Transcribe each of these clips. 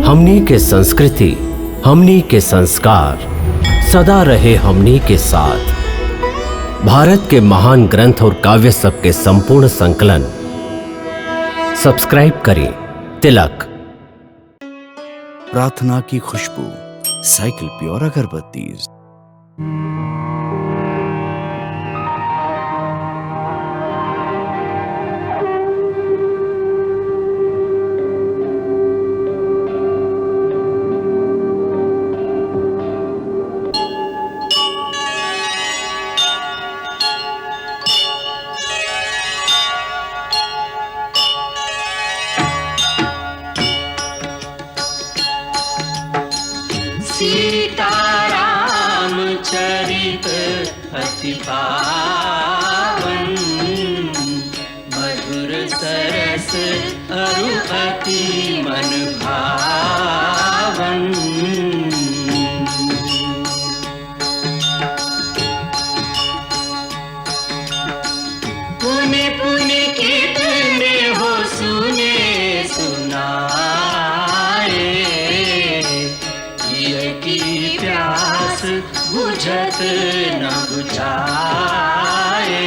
हमनी के संस्कृति, हमनी के संस्कार सदा रहे हमनी के साथ। भारत के महान ग्रंथ और काव्य सब के संपूर्ण संकलन सब्सक्राइब करें तिलक। प्रार्थना की खुशबू, साइकिल प्योर अगरबत्ती। सीताराम चरित अति पावन, मधुर सरस अरु अति मन भावन। पुने पुने कितने हो सुने सुनाए, की प्यास बुझत न बुझाए।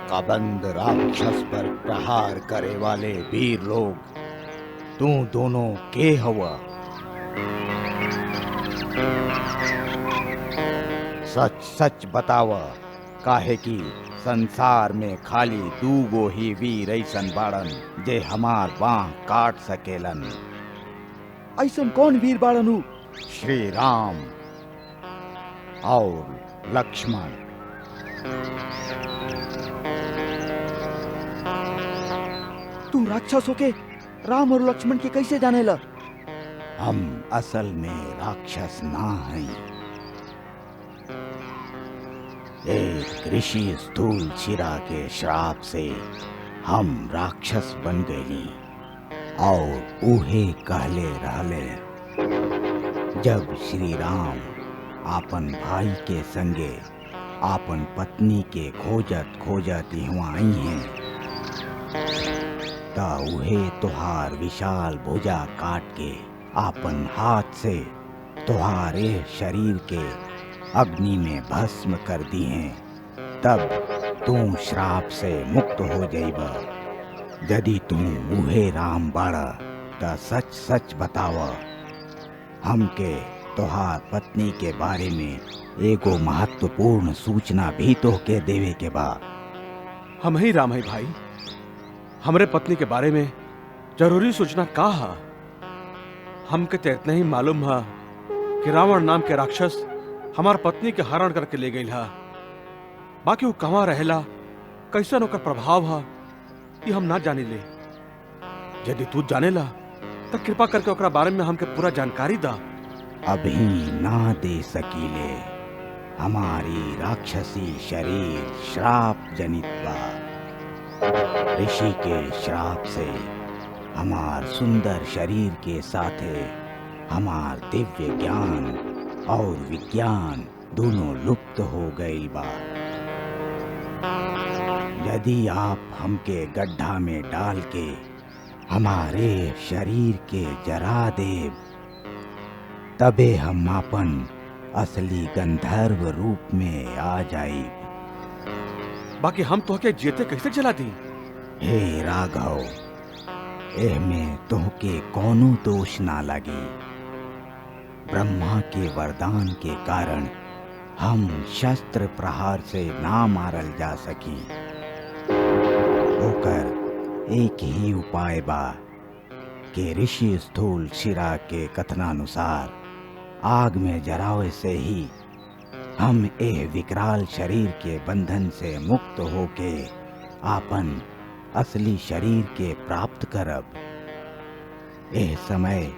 काबंद राक्षस पर प्रहार करे वाले वीर लोग, तू दोनों के हवा? सच सच बतावा, काहे कि संसार में खाली दूगो ही वीर ऐसन बाड़न जे हमार बाह काट सकेलन। ऐसन कौन वीर बाड़न हूँ? श्री राम और लक्ष्मण। तू राक्षस होके राम और लक्ष्मण के कैसे जाने ला? हम असल में राक्षस ना हैं। एक ऋषि स्थूल शिरा के श्राप से हम राक्षस बन गए और उहे कहले रहले, जब श्री राम आपन भाई के संगे आपन पत्नी के खोजत खोजत यहाँ आई हैं, ता उहे तुहार विशाल भुजा काट के आपन हाथ से तुहारे शरीर के अग्नि में भस्म कर दी हैं। तब तू श्राप से मुक्त हो जाइबा। यदि तू उहे राम बाड़ा ता सच सच बतावा, हमके तुहार पत्नी के बारे में एगो महत्वपूर्ण सूचना भी तोहके देवे के बा। हम ही राम है भाई, हमरे पत्नी के बारे में जरूरी सूचना का है? हमके तो इतना ही मालूम है कि रावण नाम के राक्षस हमार पत्नी के हरण करके ले गई है। बाकी वो कहाँ रहेला, कैसन ओकर प्रभाव है, ये हम ना जाने ले। यदि तू जानेला तो कृपा करके ओकरा बारे में हमके पूरा जानकारी दा। अभी ना दे सकीले, हमारी राक्षसी शरीर श्राप जनित बा। ऋषि के श्राप से हमार सुंदर शरीर के साथे हमार दिव्य ज्ञान और विज्ञान दोनों लुप्त हो गई बा। यदि आप हमके गड्ढा में डाल के हमारे शरीर के जरा देव, तबे हम अपन असली गंधर्व रूप में आ जाई। बाकी हम तोहके जीते कैसे जला दी? हे राघव, एहमें तोहके कोनो दोष ना लगी। ब्रह्मा के वरदान के कारण हम शस्त्र प्रहार से ना मारल जा सकी। ओकर एक ही उपाय बा कि ऋषि स्थूल शिरा के कथनानुसार आग में जरावे से ही हम एह विकराल शरीर के बंधन से मुक्त होके आपन असली शरीर के प्राप्त करब। एह समय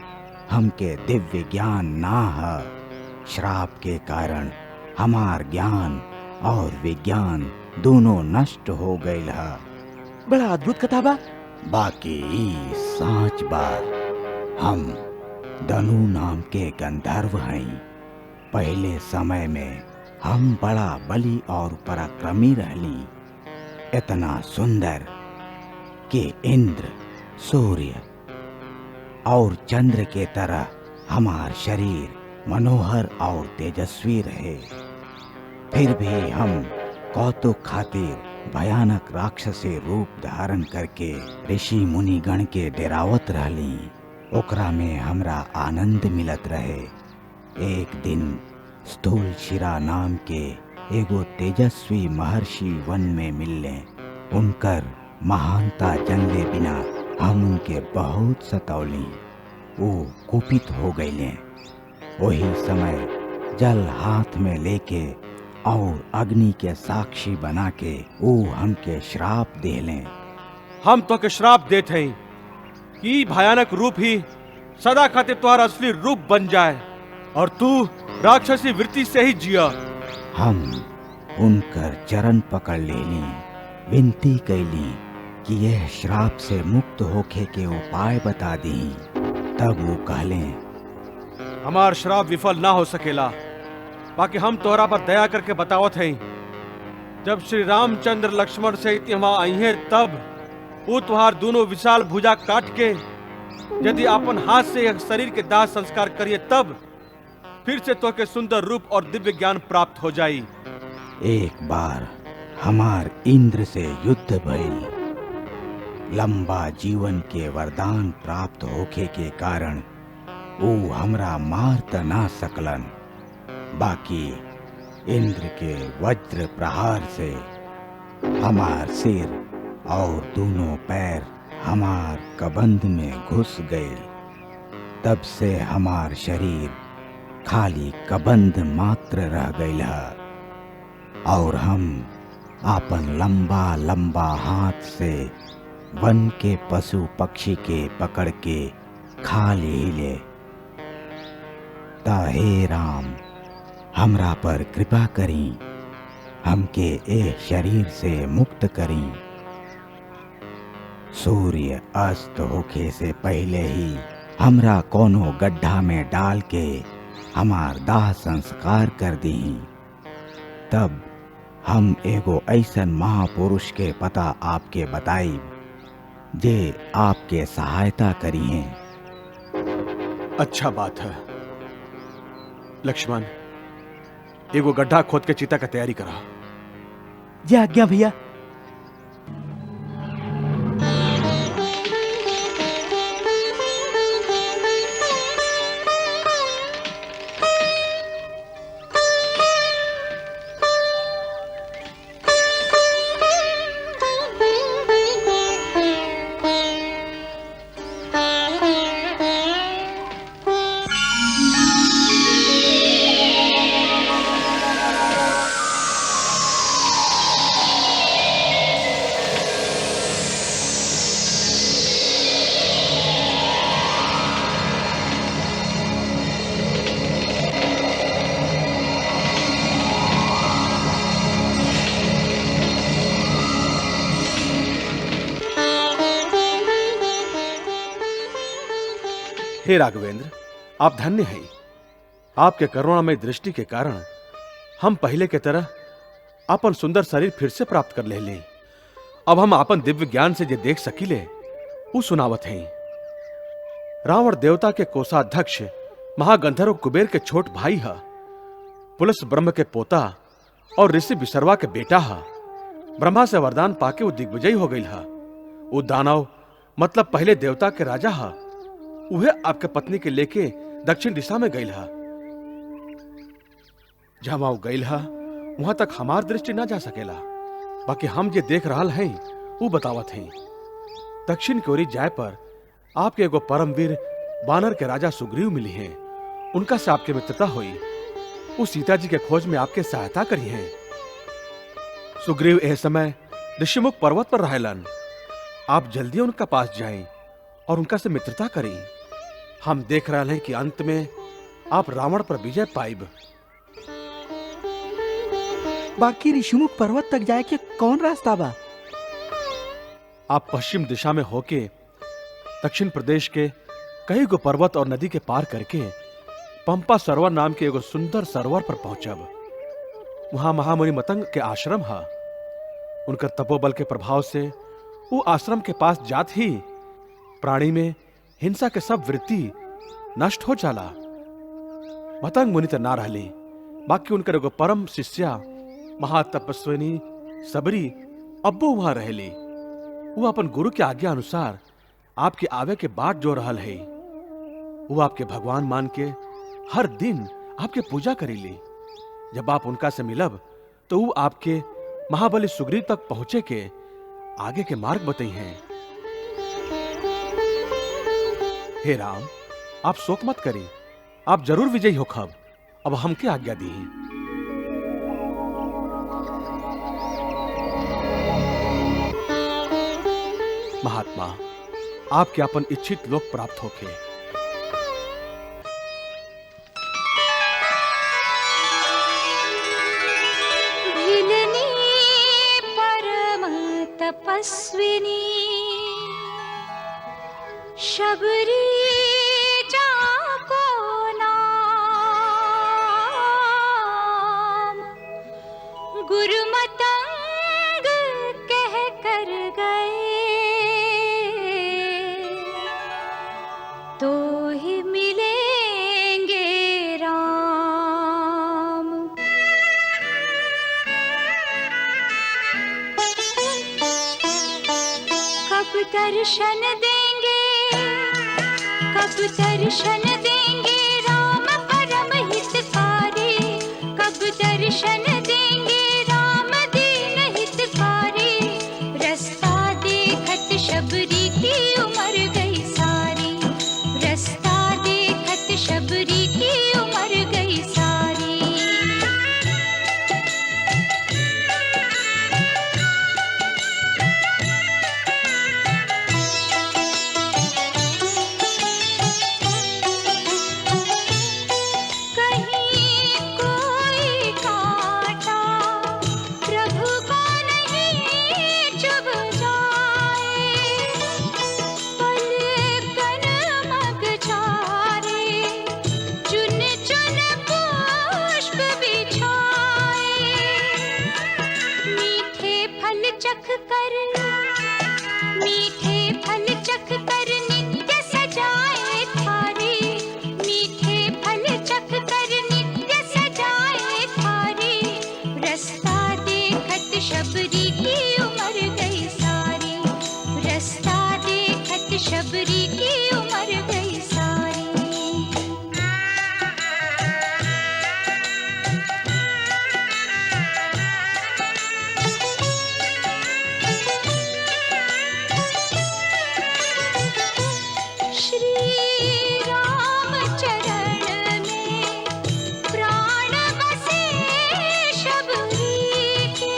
हमके दिव्य ज्ञान ना है। श्राप के कारण हमार ज्ञान और विज्ञान दोनों नष्ट हो गईल है। बड़ा अद्भुत कथा बा। बाकी ई सांच बा, हम धनु नाम के गंधर्व हैं। पहले समय में हम बड़ा बली और पराक्रमी रहली, इतना सुंदर कि इंद्र, सूर्य और चंद्र के तरह हमार शरीर मनोहर और तेजस्वी रहे। फिर भी हम कौतुक खातिर भयानक राक्षसी रूप धारण करके ऋषि मुनि गण के डेरावत रहली। ओकरा में हमरा आनंद मिलत रहे। एक दिन स्थूल शिरा नाम के एगो तेजस्वी महर्षि वन में मिलले। उनकर महानता जनले बिना हम उनके बहुत सतौली। वो कुपित हो गईले। वही समय जल हाथ में लेके और अग्नि के साक्षी बना के वो हमके श्राप देले। हम तो के श्राप देते हैं कि भयानक रूप ही सदा खातिर तुम्हारा असली रूप बन जाए और तू राक्षसी वृत्ति से ही जिया। हम उनकर चरण पकड़ लेली, विनती कैली कि यह श्राप से मुक्त होके के उपाय बता दी। तब वो कहले, हमार श्राप विफल ना हो सकेला। बाकी हम तोहरा पर दया करके बतावत हैं, जब श्री रामचंद्र लक्ष्मण से वहां आई है तब वो तुहार दोनों विशाल भुजा काट के यदि अपन हाथ से यह शरीर के दाह संस्कार करिए तब फिर से तो के सुंदर रूप और दिव्य ज्ञान प्राप्त हो जाई। एक बार हमार इंद्र से युद्ध भइल। लंबा जीवन के वरदान प्राप्त होके के कारण वो हमरा मार त ना सकलन। बाकी इंद्र के वज्र प्रहार से हमार सिर और दोनों पैर हमार कबंध में घुस गए। तब से हमार शरीर खाली कबंध मात्र रह गईल है और हम आपन लंबा लंबा हाथ से वन के पशु पक्षी के पकड़ के खा ले। ता हे राम, हमरा पर कृपा करी, हमके ए शरीर से मुक्त करी। सूर्य अस्त होके से पहले ही हमरा कोनो गड्ढा में डाल के हमार दाह संस्कार कर दी। तब हम एगो ऐसन महापुरुष के पता आपके बताई जे आपके सहायता करी हैं। अच्छा बात है लक्ष्मण, एगो गड्ढा खोद के चिता का तैयारी करा। जय आज्ञा भैया। हे राघवेंद्र, आप धन्य हैं। आपके करुणामय दृष्टि के कारण हम पहले के तरह अपन सुंदर शरीर फिर से प्राप्त कर ले। अब हम अपन दिव्य ज्ञान से जे देख सकीले उ सुनावत हैं। रावण देवता के कोषाध्यक्ष महागंधर्व कुबेर के छोट भाई है, पुलस ब्रह्म के पोता और ऋषि विसर्वा के बेटा है। ब्रह्मा से वरदान पाके वो दिग्विजयी हो गई है। वो दानव मतलब पहले देवता के राजा है, वह आपके पत्नी के लेके दक्षिण दिशा में गई है। जहां वो गई है वहां तक हमार दृष्टि ना जा सकेला, बाकी हम जे देख रहा हैं वो बतावत हैं। दक्षिण की ओरी जाए पर आपके एगो परमवीर बानर के राजा सुग्रीव मिली हैं। उनका से आपके मित्रता हुई। वो सीता जी के खोज में आपके सहायता करी है। सुग्रीव एह समय ऋषिमुख पर्वत पर रहेलन। आप जल्दी उनका पास जाएं और उनका से मित्रता करें। हम देख रहे हैं कि अंत में आप रावण पर विजय पाइब। बाकी ऋषिमुख पर्वत तक जाए के कौन रास्ता बा? आप पश्चिम दिशा में होके दक्षिण प्रदेश के कई गो पर्वत और नदी के पार करके पंपा सरोवर नाम के एगो सुंदर सरोवर पर पहुंचब। वहां महामुनि मतंग के आश्रम है। उनकर तपोबल के प्रभाव से वो आश्रम के पास जात ही प्राणी में हिंसा के सब वृत्ति नष्ट हो जाला। मतंग मुनि तो ना रहली, बाकी उनकर एगो परम शिष्या महातपस्विनी सबरी अब्बो वहां रहेली। वो अपन गुरु के आज्ञा अनुसार आपके आवे के बाट जो रहल है। वो आपके भगवान मान के हर दिन आपके पूजा करेली। जब आप उनका से मिलब तो वो आपके महाबली सुग्रीव तक पहुंचे के आगे के मार्ग बताई हैं। हे राम, आप शोक मत करिए, आप जरूर विजयी होखब। अब हमके आज्ञा दी। महात्मा, आपके अपन इच्छित लोक प्राप्त होके। भिलनी परम तपस्विनी शबरी जाको नाम गुरुमतंग कह कर गए तो ही मिलेंगे राम। कब दर्शन देंगे, कब दर्शन देंगे राम परम हितकारी। कब दर्शन देंगे राम दीन हितकारी। रास्ता देखत शबरी की उम्र गई सारी। रास्ता देखत शबरी की उम्र गई सारी। कहीं कोई कांटा प्रभु को नहीं चुभ जाए। पलकन मग चारे चुन चुन पुष्प बिछाए। मीठे फल चख कर, मीठे फल चख कर नित्य सजाए थारी। मीठे फल चख कर नित्य सजाए थारी। रास्ता देखत शबरी की उम्र गई सारी। रास्ता देखत शबरी की उम्र गई सारी। श्री राम चरण में प्राण बसे शबरी के।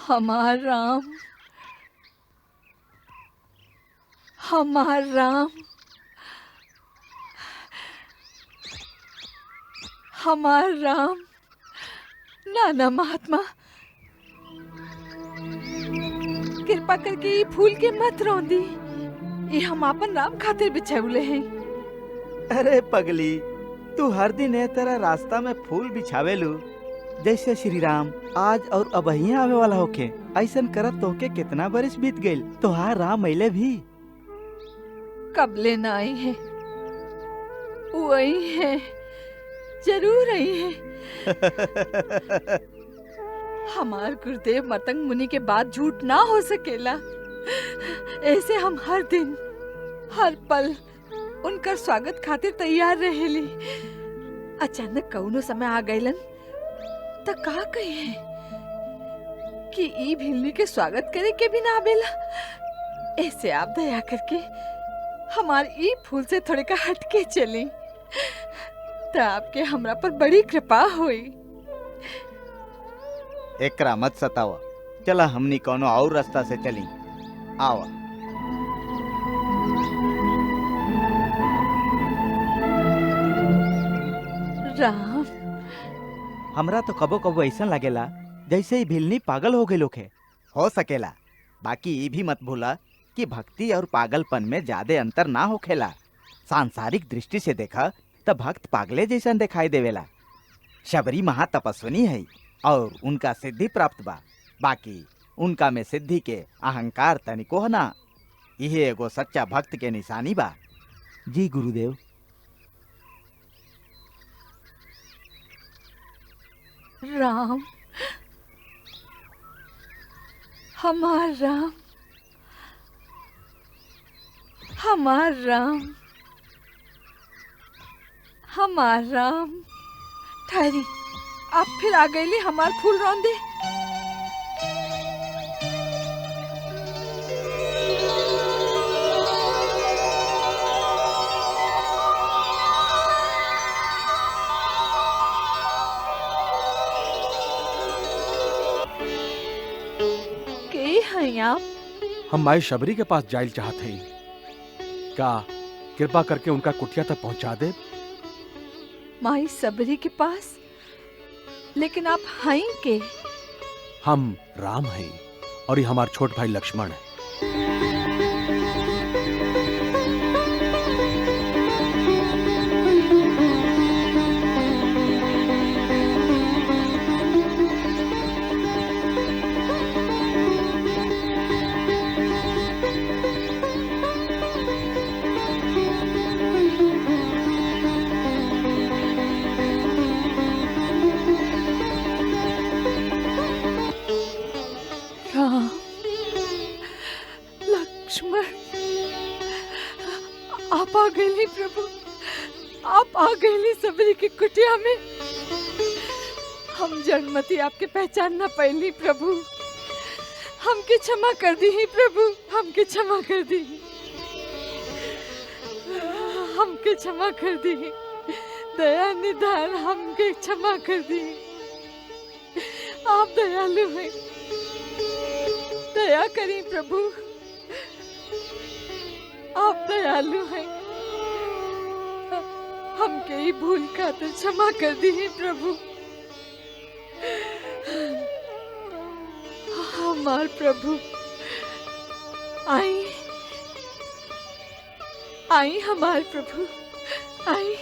हमार राम, हमार राम, हमार राम। नाना महात्मा, कृपा करके ये फूल के मत रौंदी। ये हम अपन राम खातिर बिछाउले हैं। अरे पगली, तू हर दिन ए तरह रास्ता में फूल बिछावेलू जैसे श्री राम आज और अबही आवे वाला होके। ऐसन करत तोके कितना बरिस बीत गइल, तोहार राम अइले भी कबले न आई है, वो आई है, जरूर आई है। हमार गुरुदेव मतंग मुनि के बाद झूठ ना हो सकेला। ऐसे हम हर दिन हर पल उनकर स्वागत खातिर तैयार रहेली। अचानक कौनो समय आ गइलन त का कहे कि ई भिल्ली के स्वागत करे के भी ना आवेला। ऐसे आप दया करके हमार ई फूल से थोड़े का हट के चली तो आपके हमरा पर बड़ी कृपा हुई। एकरा मत सतावा, चला हमनी कोनो और रास्ता से चली। आवा। राम, हमरा तो कबो कबो ऐसा लगेला जैसे ही भिलनी पागल हो गए लोग है। हो सकेला, बाकी ये भी मत भूला कि भक्ति और पागलपन में ज्यादा अंतर ना होखेला। सांसारिक दृष्टि से देखा तो भक्त पागले जैसा दिखाई देवेला। शबरी महातपस्विनी है और उनका सिद्धि प्राप्त बा, बाकी उनका में सिद्धि के अहंकार तनिको है ना। यही एगो सच्चा भक्त के निशानी बा। जी गुरुदेव। राम, हमार राम, हमार राम, हमार राम। ठहरी, आप फिर आ गईली हमार फूल रौंदे। आप? हम माई शबरी के पास जाइल चाहते हैं, क्या कृपा करके उनका कुटिया तक पहुंचा दे? माई सबरी के पास? लेकिन आप हैं के? हम राम हैं और ये हमारा छोट भाई लक्ष्मण है। आप आ गए प्रभु, आप आ गए सबरी की कुटिया में। हम जन्मती आपके पहचान ना पाइली प्रभु, हमके क्षमा कर दी ही प्रभु, हमके क्षमा कर दी, हमके क्षमा कर दी, दया निधान हमके क्षमा कर दी। आप दयालु हैं, दया करें प्रभु, आप दयालु हैं, हमके ही भूल खातिर क्षमा कर दी प्रभु। हमार प्रभु आई, आई हमार प्रभु आई।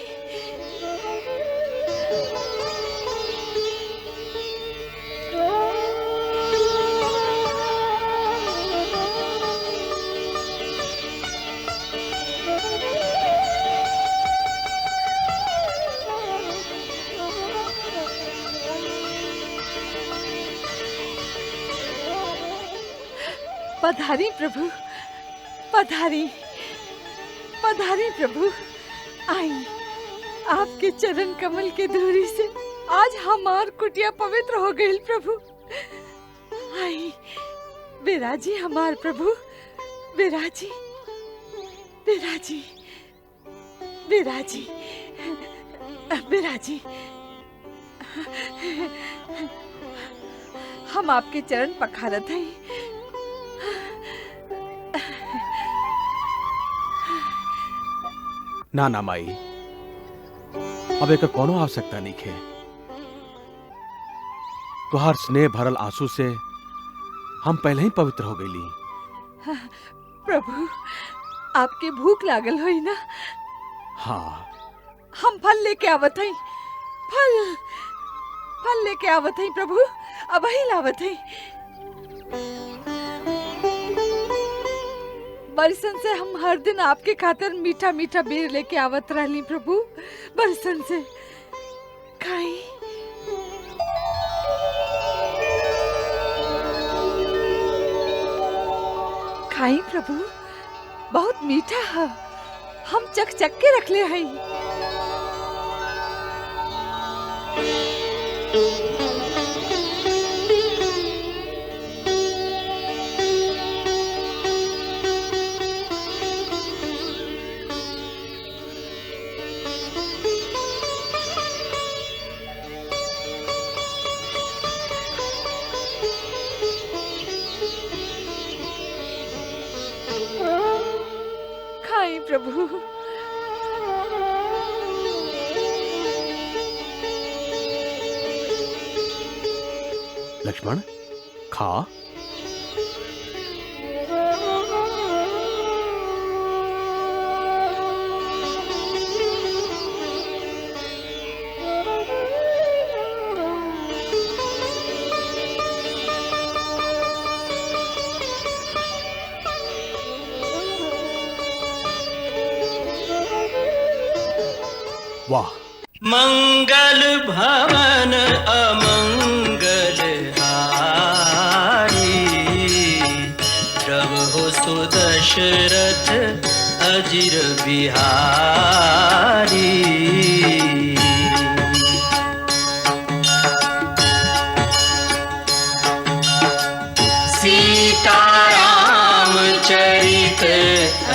पधारी प्रभु, पधारी, पधारी प्रभु, आई। आपके चरण कमल के धूरी से आज हमार कुटिया पवित्र हो गई प्रभु। आई, विराजी हमार प्रभु, विराजी, विराजी, विराजी, विराजी। हम आपके चरण पखारत हैं। ना ना माई, अब एक कोनो आवश्यकता नहीं खे। तुहार स्नेह भरल आंसू से हम पहले ही पवित्र हो गईली। प्रभु, आपके भूख लागल होई ना? हाँ, हम फल लेके आवत हई। फल लेके आवत हई प्रभु, अब ही लावत हई। बरसन से हम हर दिन आपके खातिर मीठा मीठा बेर लेके आवत रहली प्रभु। बरसन से खाई। खाई प्रभु, बहुत मीठा है। हम चख चख के रख ले हई। खाई प्रभु। लक्ष्मण, खा। वाह, मंगल भवन अमंगल हारी, प्रभु सुदशरथ अजिर बिहारी। सीताराम चरित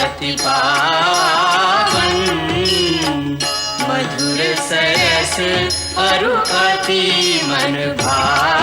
अति पावन, मधुर सरस अरु अति मन भावन।